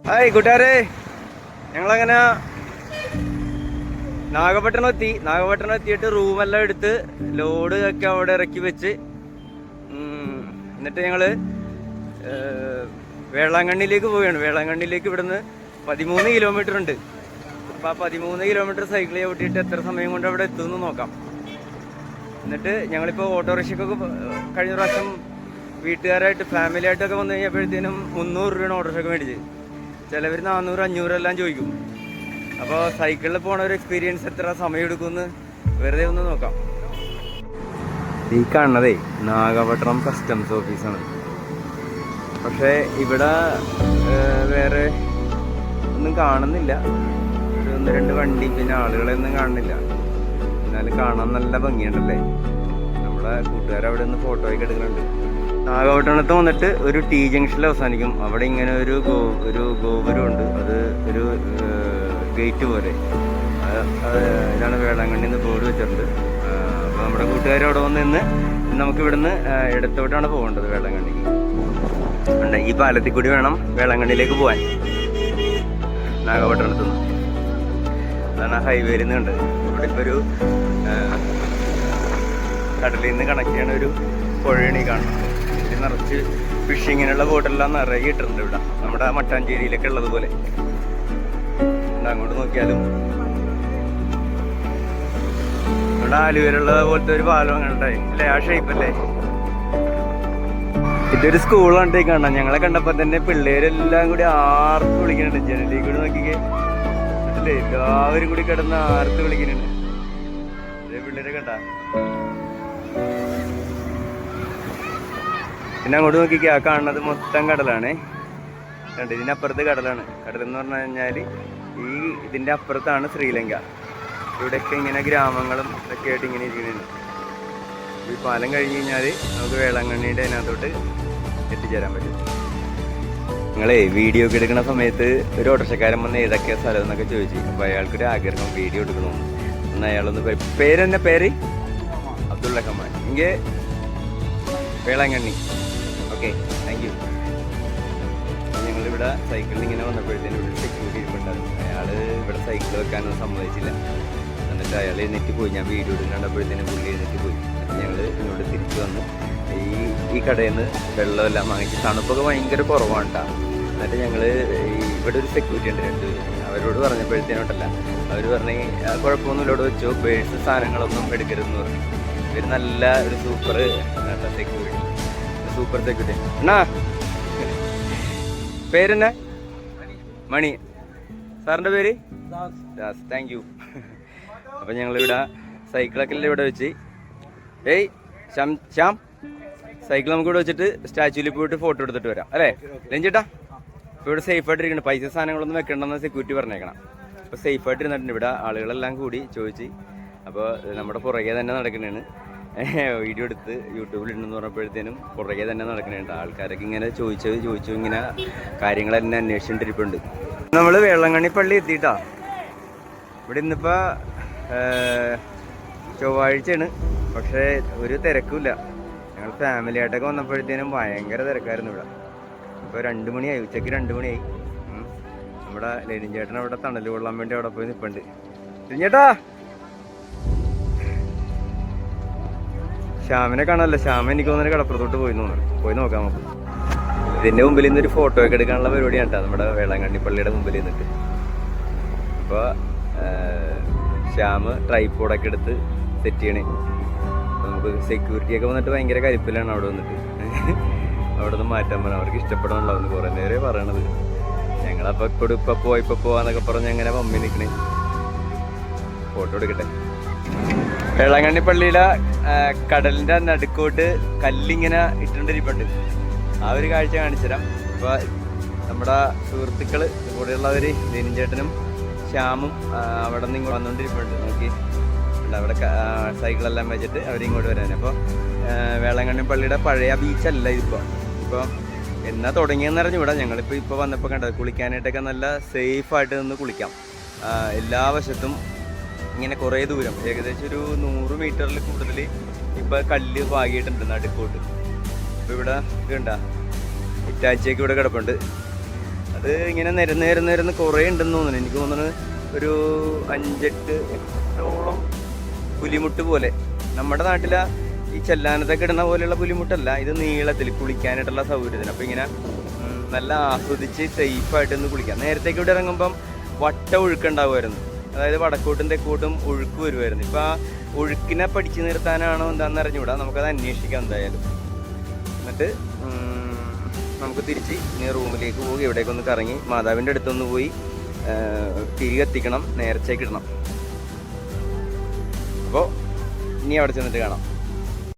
Hi കൂട്ടുകാരെ, ഞങ്ങളങ്ങനെ നാഗപട്ടണം എത്തിയിട്ട് റൂമെല്ലാം എടുത്ത് ലോഡ് ഒക്കെ അവിടെ ഇറക്കി വെച്ച് എന്നിട്ട് ഞങ്ങള് വേളാങ്കണ്ണിയിലേക്ക് പോവുകയാണ്. വേളാങ്കണ്ണിയിലേക്ക് ഇവിടുന്ന് 13 കിലോമീറ്റർ ഉണ്ട്. അപ്പോൾ ആ 13 കിലോമീറ്റർ സൈക്കിൾ ചവിട്ടിയിട്ട് എത്ര സമയം കൊണ്ട് അവിടെ എത്തുമെന്ന് നോക്കാം. എന്നിട്ട് ഞങ്ങളിപ്പോൾ ഓട്ടോറിക്ഷയ്ക്കൊക്കെ കഴിഞ്ഞ പ്രാവശ്യം വീട്ടുകാരായിട്ട് ഫാമിലിയായിട്ടൊക്കെ വന്നു കഴിഞ്ഞപ്പോഴത്തേനും 300 രൂപയാണ് ഓട്ടോറിക്ഷയൊക്കെ മേടിച്ച്. ചിലവർ 400-500 എല്ലാം ചോദിക്കും. അപ്പോൾ സൈക്കിളിൽ പോണ ഒരു എക്സ്പീരിയൻസ് എത്ര സമയം എടുക്കുമെന്ന് വെറുതെ ഒന്ന് നോക്കാം. ഈ കാണുന്നതേ നാഗപട്ടണം കസ്റ്റംസ് ഓഫീസാണ്. പക്ഷേ ഇവിടെ വേറെ ഒന്നും കാണുന്നില്ല. 1-2 വണ്ടി, പിന്നെ ആളുകളെയൊന്നും കാണുന്നില്ല. എന്നാലും കാണാൻ നല്ല ഭംഗിയുണ്ടല്ലേ. നമ്മുടെ കൂട്ടുകാരവിടെ നിന്ന് ഫോട്ടോയൊക്കെ എടുക്കുന്നുണ്ട്. നാഗപട്ടണത്ത് വന്നിട്ട് ഒരു ടി ജംഗ്ഷനിൽ അവസാനിക്കും. അവിടെ ഇങ്ങനെ ഒരു ഗോപുരമുണ്ട്. അത് ഒരു ഗേറ്റ് പോലെ. ഇതാണ് വേളാങ്കണ്ണി എന്ന് ബോർഡ് വെച്ചിട്ടുണ്ട്. അപ്പോൾ നമ്മുടെ കൂട്ടുകാർ അവിടെ വന്ന് നിന്ന് നമുക്ക് ഇവിടുന്ന് ഇടത്തോട്ടാണ് പോകേണ്ടത് വേളാങ്കണ്ണിക്ക്. ഈ പാലത്തിൽ കൂടി വേണം വേളാങ്കണ്ണിയിലേക്ക് പോകാൻ നാഗപട്ടണത്തു നിന്ന്. അതാണ് ആ ഹൈവേയിൽ നിന്ന് കണ്ടത്. ഇവിടെ ഇപ്പോൾ ഒരു കടലിൽ നിന്ന് കണക്ട് ചെയ്യണ ഒരു പുഴയാണ് ഈ കാണുന്നത്. ഇതിൽ നിറച്ച് ഫിഷിങ്ങിനുള്ള ബോട്ടെല്ലാം നിറയെ ഇട്ടിട്ടുണ്ട് ഇവിടെ, നമ്മുടെ മട്ടാഞ്ചേരിയിലൊക്കെ ഉള്ളതുപോലെ. അങ്ങോട്ട് നോക്കിയാലും ഇവിടെ ആലുവയിലുള്ള പോലത്തെ ഒരു പാലം അങ്ങനെ ഉണ്ടായി അല്ലേ, ആ ഷേപ്പല്ലേ. ഇതൊരു സ്കൂളാണ് കാണാം. ഞങ്ങളെ കണ്ടപ്പോൾ തന്നെ പിള്ളേരെല്ലാം കൂടി ആർത്ത് വിളിക്കുന്നുണ്ട്. ജനലിൽ കൂടി നോക്കിക്കേ, അല്ലേ, എല്ലാവരും കൂടി കിടന്ന് ആർത്ത് വിളിക്കുന്നുണ്ട്. പിള്ളേരെ കണ്ട. പിന്നെ അങ്ങോട്ട് നോക്കിക്കേ, ആ കാണുന്നത് മൊത്തം കടലാണേ. കണ്ട്, ഇതിനപ്പുറത്ത് കടലാണ്. കടലെന്ന് പറഞ്ഞു കഴിഞ്ഞാൽ ഇതിൻ്റെ അപ്പുറത്താണ് ശ്രീലങ്ക. ഇവിടെയൊക്കെ ഇങ്ങനെ ഗ്രാമങ്ങളും ഒക്കെ ആയിട്ട് ഇങ്ങനെ ഇരിക്കുന്നുണ്ട്. ഈ പാലം കഴിഞ്ഞ് കഴിഞ്ഞാൽ നമുക്ക് വേളാങ്കണ്ണിയുടെ അതിനകത്തോട്ട് എത്തിച്ചേരാൻ പറ്റും. നിങ്ങളെ വീഡിയോ ഒക്കെ എടുക്കുന്ന സമയത്ത് ഒരു ഓട്ടോറിക്ഷക്കാരൻ വന്ന് ഏതൊക്കെ സ്ഥലം എന്നൊക്കെ ചോദിച്ചു. അപ്പോൾ അയാൾക്കൊരു ആഗ്രഹം വീഡിയോ എടുക്കണമെന്ന്. ഒന്ന് അയാളൊന്ന് പേരെന്നെ പേര് അബ്ദുള്ള ഖമാൻ, എങ്കിൽ വേളാങ്കണ്ണി. Okay, thank you. ഞങ്ങളിവിടെ സൈക്കിളിൽ ഇങ്ങനെ വന്നപ്പോഴത്തേനും ഇവിടെ സെക്യൂരിറ്റി ഇരിപ്പുണ്ടായിരുന്നു. അയാൾ ഇവിടെ സൈക്കിൾ വെക്കാനൊന്നും സമ്മതിച്ചില്ല. എന്നിട്ട് അയാൾ എഴുന്നേറ്റ് പോയി. ഞാൻ വീഡിയോ കണ്ടപ്പോഴത്തേനും പുള്ളി എഴുന്നേറ്റ് പോയി. ഞങ്ങൾ ഇങ്ങോട്ട് തിരിച്ചു വന്ന് ഈ കടയിൽ നിന്ന് വെള്ളമെല്ലാം വാങ്ങിച്ച്. തണുപ്പൊക്കെ ഭയങ്കര കുറവാണ് കേട്ടോ. എന്നിട്ട് ഞങ്ങൾ ഇവിടെ ഒരു സെക്യൂരിറ്റി ഉണ്ട്, 2 പേര്. അവരോട് പറഞ്ഞപ്പോഴത്തേനോട്ടല്ല, അവർ പറഞ്ഞ് കുഴപ്പമൊന്നുമില്ല, ഇവിടെ വെച്ചോ, പേഴ്സ് സാധനങ്ങളൊന്നും എടുക്കരുതെന്ന് പറഞ്ഞു. ഇവർ നല്ല ഒരു സൂപ്പർ സെക്യൂരിറ്റി. എന്നാ പേരെന്നാ? മണി. സാറിൻ്റെ പേര്? ദാസ്. Thank you. അപ്പം ഞങ്ങളിവിടെ സൈക്കിളൊക്കെ ഇവിടെ വെച്ച് ശ്യാം സൈക്കിൾ നമുക്ക് ഇവിടെ വെച്ചിട്ട് സ്റ്റാച്യൂവിൽ പോയിട്ട് ഫോട്ടോ എടുത്തിട്ട് വരാം അല്ലേ ലഞ്ചേട്ടാ? ഇപ്പോൾ ഇവിടെ സേഫായിട്ടിരിക്കണം. പൈസ സാധനങ്ങളൊന്നും വെക്കണമെന്ന് സെക്യൂരിറ്റി പറഞ്ഞേക്കണം. അപ്പോൾ സേഫായിട്ട് ഇരുന്നിട്ടുണ്ട്. ഇവിടെ ആളുകളെല്ലാം കൂടി ചോദിച്ച്. അപ്പോൾ നമ്മുടെ പുറകെ തന്നെ നടക്കുന്നതാണ്. വീഡിയോ എടുത്ത് യൂട്യൂബിലിടുന്നെന്ന് പറഞ്ഞപ്പോഴത്തേനും പുറകെ തന്നെ നടക്കുന്നുണ്ട്. ആൾക്കാരൊക്കെ ഇങ്ങനെ ചോദിച്ചു ഇങ്ങനെ കാര്യങ്ങളെല്ലാം അന്വേഷിച്ചിട്ടിരിപ്പുണ്ട്. നമ്മൾ വേളാങ്കണ്ണി പള്ളി എത്തിയിട്ടാ. ഇവിടെ ഇന്നിപ്പോൾ ചൊവ്വാഴ്ചയാണ്. പക്ഷേ ഒരു തിരക്കുമില്ല. ഞങ്ങൾ ഫാമിലി ആയിട്ടൊക്കെ വന്നപ്പോഴത്തേനും ഭയങ്കര തിരക്കായിരുന്നു ഇവിടെ. ഇപ്പോൾ 2 മണിയായി, ഉച്ചയ്ക്ക് 2 മണിയായി. നമ്മുടെ ലെനിൻ ചേട്ടൻ അവിടെ തണൽ കൊള്ളാൻ വേണ്ടി അവിടെ പോയി നിൽപ്പുണ്ട്. ചേട്ടാ, ശ്യാമിനെ കാണാമല്ലോ. ശ്യാമ എനിക്ക് തോന്നുന്നു കടപ്പുറത്തോട്ട് പോയി നോക്കാം നമുക്ക്. ഇതിൻ്റെ മുമ്പിൽ നിന്നൊരു ഫോട്ടോ ഒക്കെ എടുക്കാനുള്ള പരിപാടിയാണ് കേട്ടോ, നമ്മുടെ വേളാങ്കണ്ണി പള്ളിയുടെ മുമ്പിൽ നിന്നിട്ട്. അപ്പോൾ ശ്യാമ് ട്രൈപോഡൊക്കെ എടുത്ത് സെറ്റ് ചെയ്യണേ. നമുക്ക് സെക്യൂരിറ്റിയൊക്കെ വന്നിട്ട് ഭയങ്കര കരിപ്പിലാണ് അവിടെ വന്നിട്ട്. അവിടെ നിന്ന് മാറ്റാൻ പറഞ്ഞാൽ അവർക്ക് ഇഷ്ടപ്പെടാനുള്ളതെന്ന് കുറേ നേരം പറയണത്. ഞങ്ങളപ്പോൾ ഇപ്പോൾ പോവാന്നൊക്കെ പറഞ്ഞ് അങ്ങനെ പമ്മി നിൽക്കണേ. ഫോട്ടോ എടുക്കട്ടെ. വേളാങ്കണ്ണി പള്ളിയിലെ കടലിൻ്റെ നടുക്കോട്ട് കല്ലിങ്ങനെ ഇട്ടുകൊണ്ടിരിപ്പുണ്ട്. ആ ഒരു കാഴ്ച കാണിച്ചുതരാം. അപ്പോൾ നമ്മുടെ സുഹൃത്തുക്കൾ കൂടെയുള്ളവർ ലെനിൻ ചേട്ടനും ശ്യാമും അവിടെ നിന്ന് ഇങ്ങോട്ട് വന്നുകൊണ്ടിരിപ്പുണ്ട്. നോക്കി അവിടെ സൈക്കിളെല്ലാം വെച്ചിട്ട് അവരിങ്ങോട്ട് വരാൻ. അപ്പോൾ വേളാങ്കണ്ണി പള്ളിയുടെ പഴയ ബീച്ചല്ല ഇപ്പോൾ എന്നാ തുടങ്ങിയെന്ന് അറിഞ്ഞൂടാ. ഞങ്ങളിപ്പോൾ വന്നപ്പോൾ കണ്ടത് കുളിക്കാനായിട്ടൊക്കെ നല്ല സേഫായിട്ട് നിന്ന് കുളിക്കാം. എല്ലാ വശത്തും ഇങ്ങനെ കുറേ ദൂരം, ഏകദേശം ഒരു 100 മീറ്ററിൽ കൂടുതൽ ഇപ്പോൾ കല്ല് പാകിയിട്ടുണ്ട് നടുക്കോട്ട്. അപ്പോൾ ഇവിടെ ഇതുണ്ട ഇറ്റാച്ചിയൊക്കെ ഇവിടെ കിടപ്പുണ്ട്. അത് ഇങ്ങനെ നിരന്ന് കുറേ ഉണ്ടെന്ന് തോന്നുന്നു. എനിക്ക് തോന്നുന്നത് ഒരു 5-8 പുലിമുട്ട് പോലെ. നമ്മുടെ നാട്ടിലെ ഈ ചെല്ലാനത്തൊക്കെ ഇടുന്ന പോലെയുള്ള പുലിമുട്ടല്ല, ഇത് നീളത്തിൽ കുളിക്കാനായിട്ടുള്ള സൗകര്യത്തിന്. അപ്പോൾ ഇങ്ങനെ നല്ല ആസ്വദിച്ച് സേഫായിട്ട് ഒന്ന് കുളിക്കാം. നേരത്തേക്ക് ഇവിടെ ഇറങ്ങുമ്പം വട്ട ഒഴുക്കുണ്ടാവുമായിരുന്നു, അതായത് വടക്കോട്ടും തെക്കോട്ടും ഒഴുക്ക് വരുമായിരുന്നു. ഇപ്പോൾ ആ ഒഴുക്കിനെ പഠിച്ചു നിർത്താനാണോ എന്താണെന്ന് അറിഞ്ഞുകൂടാ, നമുക്കത് അന്വേഷിക്കാം എന്തായാലും. എന്നിട്ട് നമുക്ക് തിരിച്ച് ഇനി റൂമിലേക്ക് പോയി എവിടേക്കൊന്ന് കറങ്ങി മാതാവിൻ്റെ അടുത്തൊന്ന് പോയി തിരികെ എത്തിക്കണം, നേർച്ചയ്ക്ക് ഇടണം. അപ്പോൾ ഇനി അവിടെ ചെന്നിട്ട് കാണാം.